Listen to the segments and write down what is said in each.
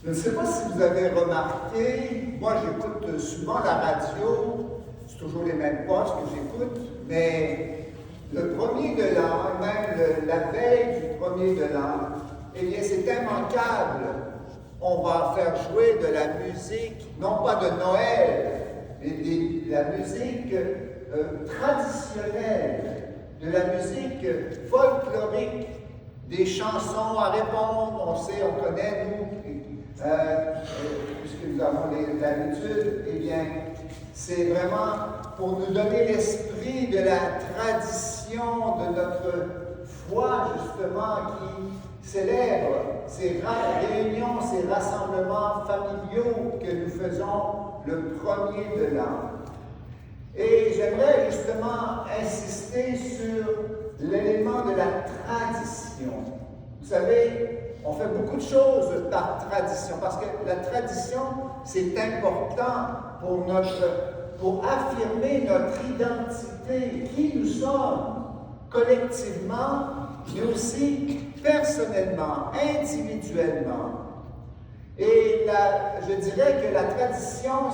Je ne sais pas si vous avez remarqué, moi j'écoute souvent la radio, c'est toujours les mêmes postes que j'écoute, mais le premier de l'an, même la veille du premier de l'an, eh bien c'est immanquable. On va faire jouer de la musique, non pas de Noël, mais de la musique traditionnelle, de la musique folklorique, des chansons à répondre, on sait, on connaît, nous, puisque nous avons l'habitude, eh bien, c'est vraiment pour nous donner l'esprit de la tradition de notre foi, justement, qui célèbre ces réunions, ces rassemblements familiaux que nous faisons le premier de l'an. Et j'aimerais justement insister sur l'élément de la tradition. Vous savez, on fait beaucoup de choses par tradition, parce que la tradition, c'est important pour affirmer notre identité, qui nous sommes, collectivement, mais aussi personnellement, individuellement. Et je dirais que la tradition,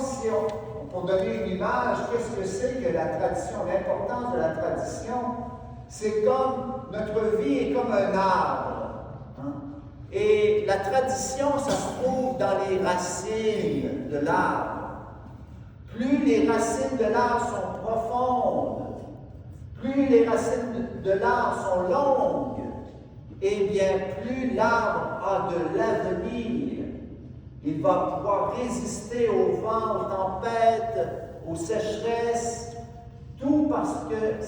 pour donner une image, qu'est-ce que c'est que la tradition? L'importance de la tradition, c'est comme notre vie est comme un arbre. Hein? Et la tradition, ça se trouve dans les racines de l'arbre. Plus les racines de l'arbre sont profondes, plus les racines de l'arbre sont longues, et bien plus l'arbre a de l'avenir. Il va pouvoir résister au vent, aux tempêtes, aux sécheresses, tout parce que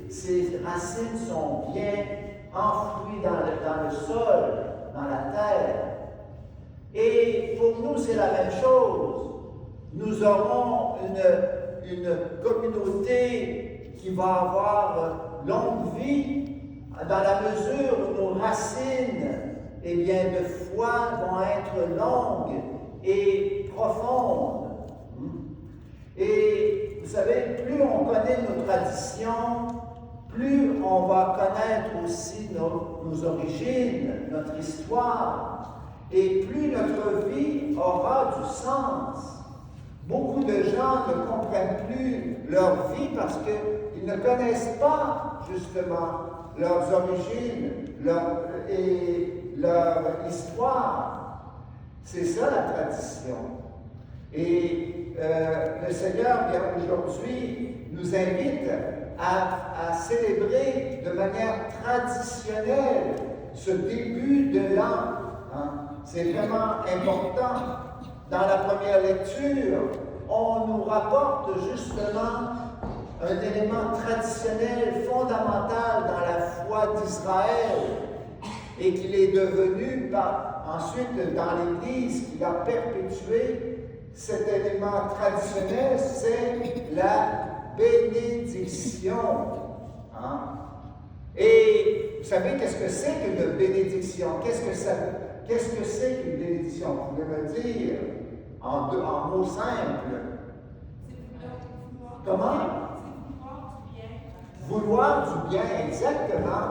ses racines sont bien enfouies dans le sol, dans la terre. Et pour nous, c'est la même chose. Nous aurons une communauté qui va avoir longue vie dans la mesure où nos racines, eh bien, de foi vont être longues et profondes. Et vous savez, plus on connaît nos traditions, plus on va connaître aussi nos origines, notre histoire, et plus notre vie aura du sens. Beaucoup de gens ne comprennent plus leur vie parce qu'ils ne connaissent pas, justement, leurs origines et leur histoire. C'est ça la tradition. Et le Seigneur, bien aujourd'hui, nous invite à célébrer de manière traditionnelle ce début de l'an. Hein? C'est vraiment important. Dans la première lecture, on nous rapporte justement un élément traditionnel fondamental dans la foi d'Israël et qu'il est devenu ensuite dans l'Église, qu'il a perpétué. Cet élément traditionnel, c'est la bénédiction. Hein? Et vous savez qu'est-ce que c'est qu'une bénédiction? Qu'est-ce que c'est qu'une bénédiction? Vous pouvez me dire en mots simples. Comment? Vouloir du bien, exactement.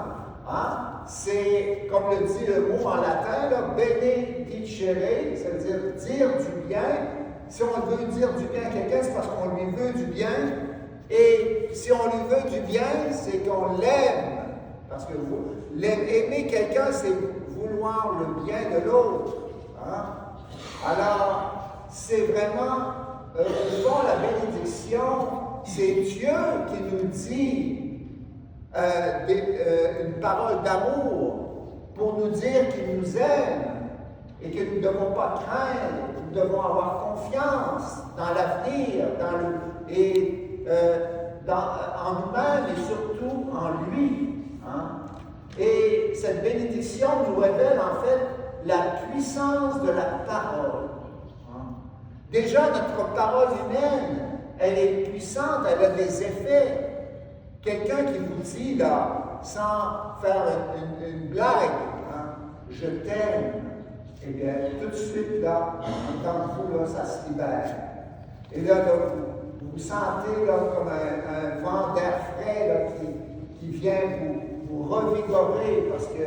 Hein? C'est, comme le dit le mot en latin, benedicere, ça veut dire du bien. Si on veut dire du bien à quelqu'un, c'est parce qu'on lui veut du bien. Et si on lui veut du bien, c'est qu'on l'aime. Parce que aimer quelqu'un, c'est vouloir le bien de l'autre. Hein? Alors, c'est vraiment, au fond, la bénédiction, c'est Dieu qui nous dit une parole d'amour pour nous dire qu'il nous aime et que nous ne devons pas craindre, nous devons avoir confiance dans l'avenir, en nous-mêmes et surtout en lui. Hein? Et cette bénédiction nous révèle en fait la puissance de la parole. Hein? Déjà, notre parole humaine, elle est puissante, elle a des effets. Quelqu'un qui vous dit, là, sans faire une blague, hein, je t'aime, eh bien, tout de suite, là, dans vous, là, ça se libère. Et là, vous sentez là, comme un vent d'air frais là, qui vient vous revigorer parce que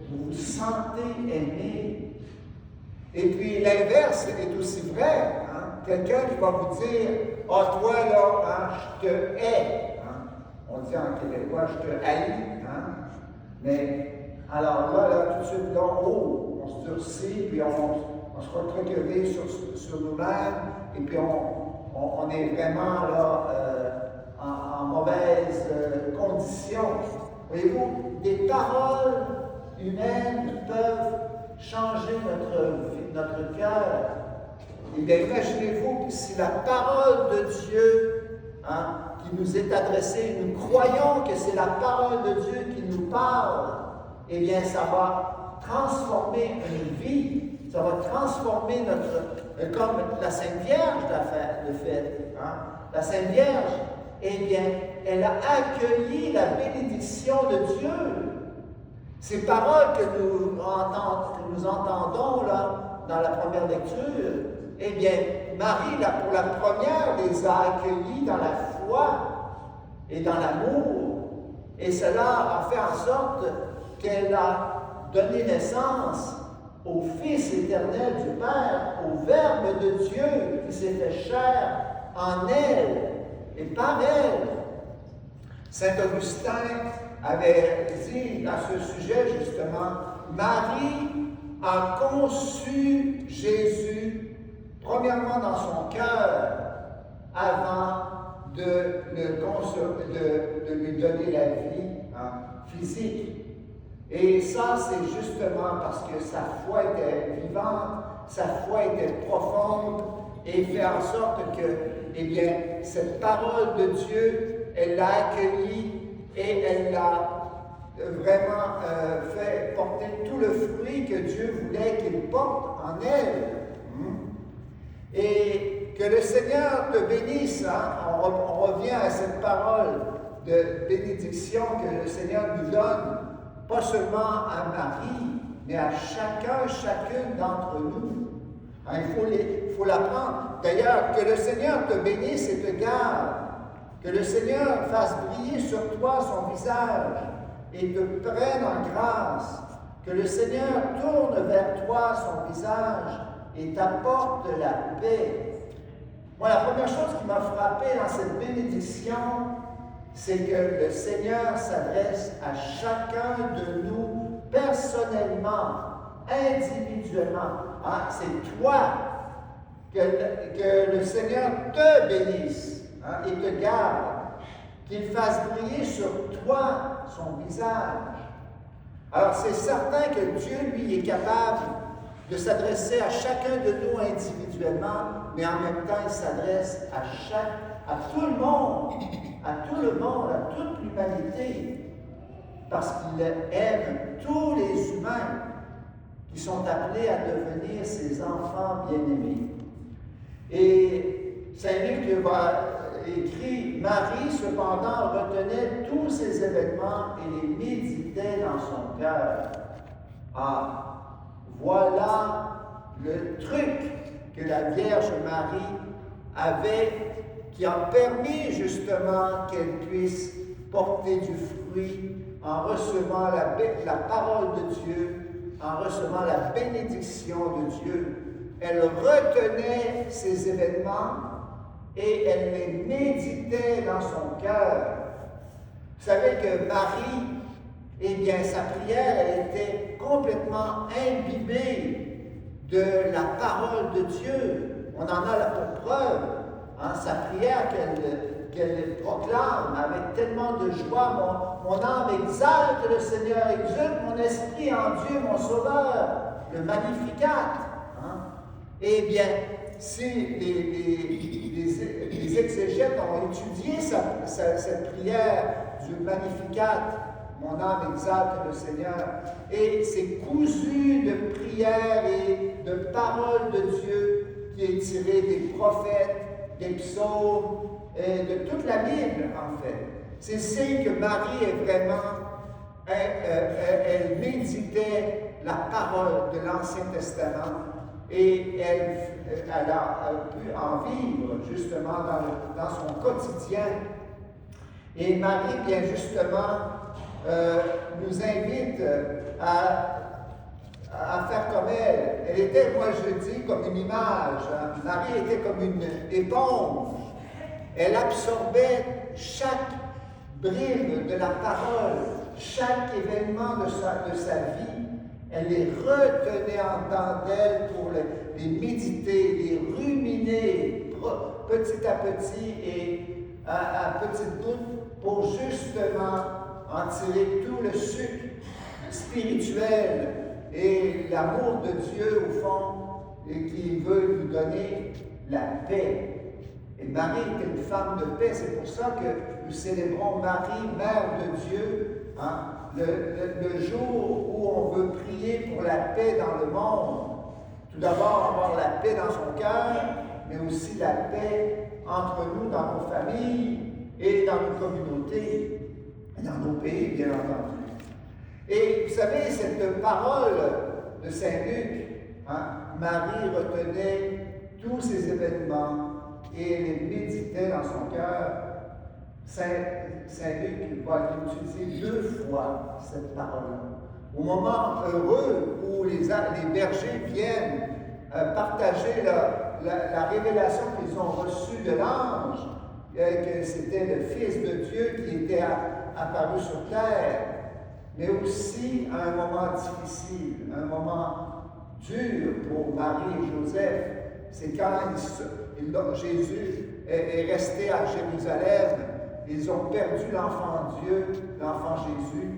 vous vous sentez aimé. Et puis l'inverse est aussi vrai. Hein? Quelqu'un qui va vous dire, « Ah, toi là, hein, je te hais. Hein? » On dit en québécois, « je te haïs. Hein? » Mais alors là, tout de suite, là, on se durcit, puis on se recroqueville sur nous-mêmes, et puis on est vraiment là en mauvaise condition. Voyez-vous, des paroles humaines peuvent changer notre cœur. Eh bien, imaginez-vous si la parole de Dieu qui nous est adressée, nous croyons que c'est la parole de Dieu qui nous parle, eh bien, ça va transformer une vie, ça va transformer comme la Sainte Vierge de fait. La Sainte Vierge, eh bien, elle a accueilli la bénédiction de Dieu. Ces paroles que nous entendons là, dans la première lecture, eh bien, Marie, là, pour la première, les a accueillis dans la foi et dans l'amour. Et cela a fait en sorte qu'elle a donné naissance au Fils éternel du Père, au Verbe de Dieu qui s'est fait chair en elle et par elle. Saint Augustin avait dit à ce sujet justement, Marie a conçu Jésus premièrement dans son cœur avant de lui donner la vie physique. Et ça, c'est justement parce que sa foi était vivante, sa foi était profonde, et fait en sorte que, eh bien, cette parole de Dieu, elle l'a accueillie et elle l'a vraiment fait porter tout le fruit que Dieu voulait qu'il porte en elle. Et que le Seigneur te bénisse. On revient à cette parole de bénédiction que le Seigneur nous donne, pas seulement à Marie, mais à chacune d'entre nous. Il faut l'apprendre. D'ailleurs, que le Seigneur te bénisse et te garde. Que le Seigneur fasse briller sur toi son visage et te prenne en grâce. Que le Seigneur tourne vers toi son visage et t'apporte la paix. Moi, la première chose qui m'a frappé dans cette bénédiction, c'est que le Seigneur s'adresse à chacun de nous personnellement, individuellement. C'est toi que le Seigneur te bénisse et te garde, qu'il fasse briller sur toi son visage. Alors, c'est certain que Dieu, lui, est capable de s'adresser à chacun de nous individuellement, mais en même temps, il s'adresse à tout le monde, à toute l'humanité, parce qu'il aime tous les humains qui sont appelés à devenir ses enfants bien-aimés. Et Saint Luc va écrit, Marie, cependant, retenait tous ces événements et les méditait dans son cœur. Voilà le truc que la Vierge Marie avait, qui a permis justement qu'elle puisse porter du fruit en recevant la parole de Dieu, en recevant la bénédiction de Dieu. Elle retenait ces événements et elle les méditait dans son cœur. Vous savez que Marie, eh bien, sa prière, elle était complètement imbibée de la parole de Dieu. On en a la preuve. Sa prière qu'elle proclame avec tellement de joie. Mon âme exalte le Seigneur, exulte mon esprit en Dieu, mon Sauveur, le Magnificat. Eh bien, si les exégètes ont étudié cette prière du Magnificat, mon âme exalte le Seigneur, et c'est cousu de prières et de paroles de Dieu qui est tiré des prophètes, des psaumes, de toute la Bible, en fait. C'est signe que Marie est vraiment, elle méditait la parole de l'Ancien Testament et elle a pu en vivre justement dans son quotidien. Et Marie, bien justement, nous invite à faire comme elle. elle était, moi je dis, comme une image. Hein. Marie était comme une éponge. Elle absorbait chaque bride de la parole, chaque événement de sa vie. Elle les retenait en temps d'elle pour les méditer, les ruminer petit à petit et à petite goutte pour justement en tirer tout le sucre spirituel et l'amour de Dieu au fond et qui veut nous donner la paix. Et Marie était une femme de paix, c'est pour ça que nous célébrons Marie, Mère de Dieu, hein, le jour où on veut prier pour la paix dans le monde. Tout d'abord, avoir la paix dans son cœur, mais aussi la paix entre nous, dans nos familles et dans nos communautés, et dans nos pays, bien entendu. Et vous savez, cette parole de Saint Luc, hein, Marie retenait tous ces événements et elle les méditait dans son cœur. Saint Luc va l'utiliser 2 fois, cette parole-là. Au moment heureux où les bergers viennent partager la révélation qu'ils ont reçue de l'ange, que c'était le Fils de Dieu qui était apparu sur terre, mais aussi à un moment difficile, un moment dur pour Marie et Joseph. C'est quand Jésus est resté à Jérusalem, ils ont perdu l'enfant Dieu, l'enfant Jésus.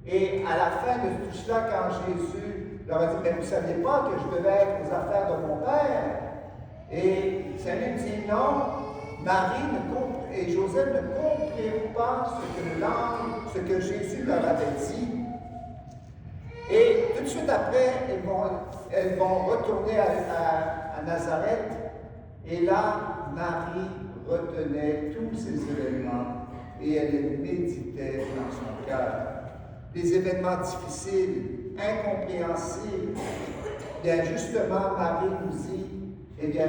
Et à la fin de tout cela, quand Jésus leur a dit, mais vous ne saviez pas que je devais être aux affaires de mon Père? Et Saint Luc dit non, Marie et Joseph ne comprirent pas ce que Jésus leur avait dit. Et tout de suite après, elles vont retourner à Nazareth. Et là, Marie retenait tous ces événements et elle les méditait dans son cœur. Des événements difficiles, incompréhensibles. Bien, justement, Marie nous dit, eh bien,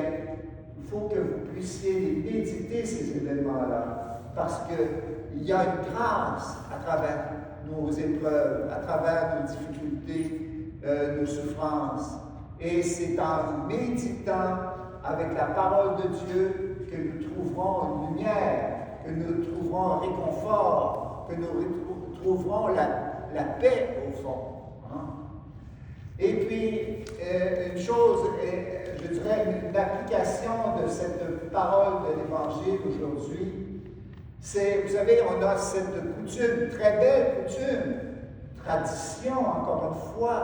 il faut que vous puissiez méditer ces événements-là, parce qu'il y a une grâce à travers nos épreuves, à travers nos difficultés, nos souffrances. Et c'est en méditant avec la parole de Dieu que nous trouverons une lumière, que nous trouverons un réconfort, que nous trouverons la paix au fond. Hein? Et puis, une chose, je dirais une application de cette parole de l'Évangile aujourd'hui, c'est, vous savez, on a cette coutume, très belle coutume, tradition encore une fois,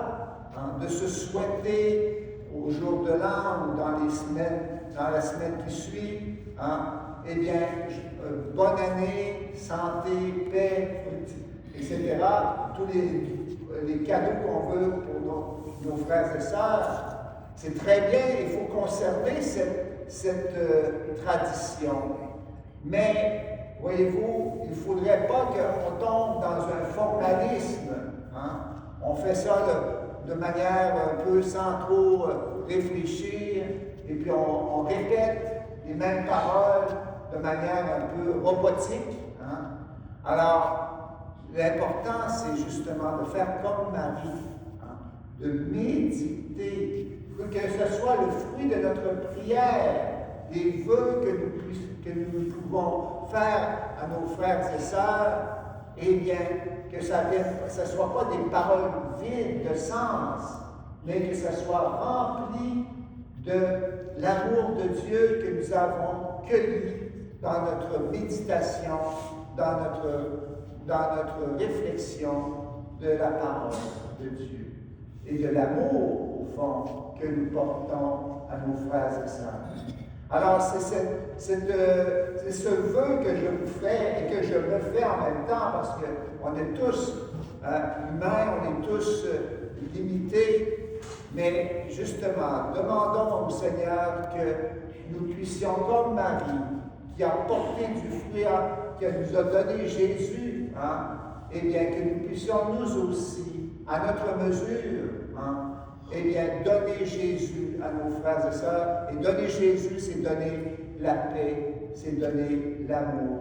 hein, de se souhaiter au jour de l'an ou dans la semaine qui suit, hein, eh bien, bonne année, santé, paix, etc. Tous les cadeaux qu'on veut pour nos frères et sœurs. C'est très bien, il faut conserver cette tradition. Mais, voyez-vous, il ne faudrait pas qu'on tombe dans un formalisme. Hein? On fait ça de manière un peu sans trop réfléchir, et puis on répète les mêmes paroles de manière un peu robotique. Hein? Alors, l'important, c'est justement de faire comme Marie, hein? De méditer, que ce soit le fruit de notre prière, des vœux que nous pouvons faire à nos frères et sœurs, eh bien, que ça ne soit pas des paroles vides de sens, mais que ça soit rempli de l'amour de Dieu que nous avons cueilli dans notre méditation, dans notre réflexion de la parole de Dieu et de l'amour, au fond, que nous portons à nos frères et sœurs. Alors, c'est ce vœu que je vous fais et que je me fais en même temps, parce qu'on est tous humains, on est tous limités, mais justement, demandons au Seigneur que nous puissions, comme Marie, qui a porté du fruit, qui nous a donné Jésus, hein, eh bien, que nous puissions nous aussi, à notre mesure, hein, eh bien, donner Jésus à nos frères et sœurs. Et donner Jésus, c'est donner la paix, c'est donner l'amour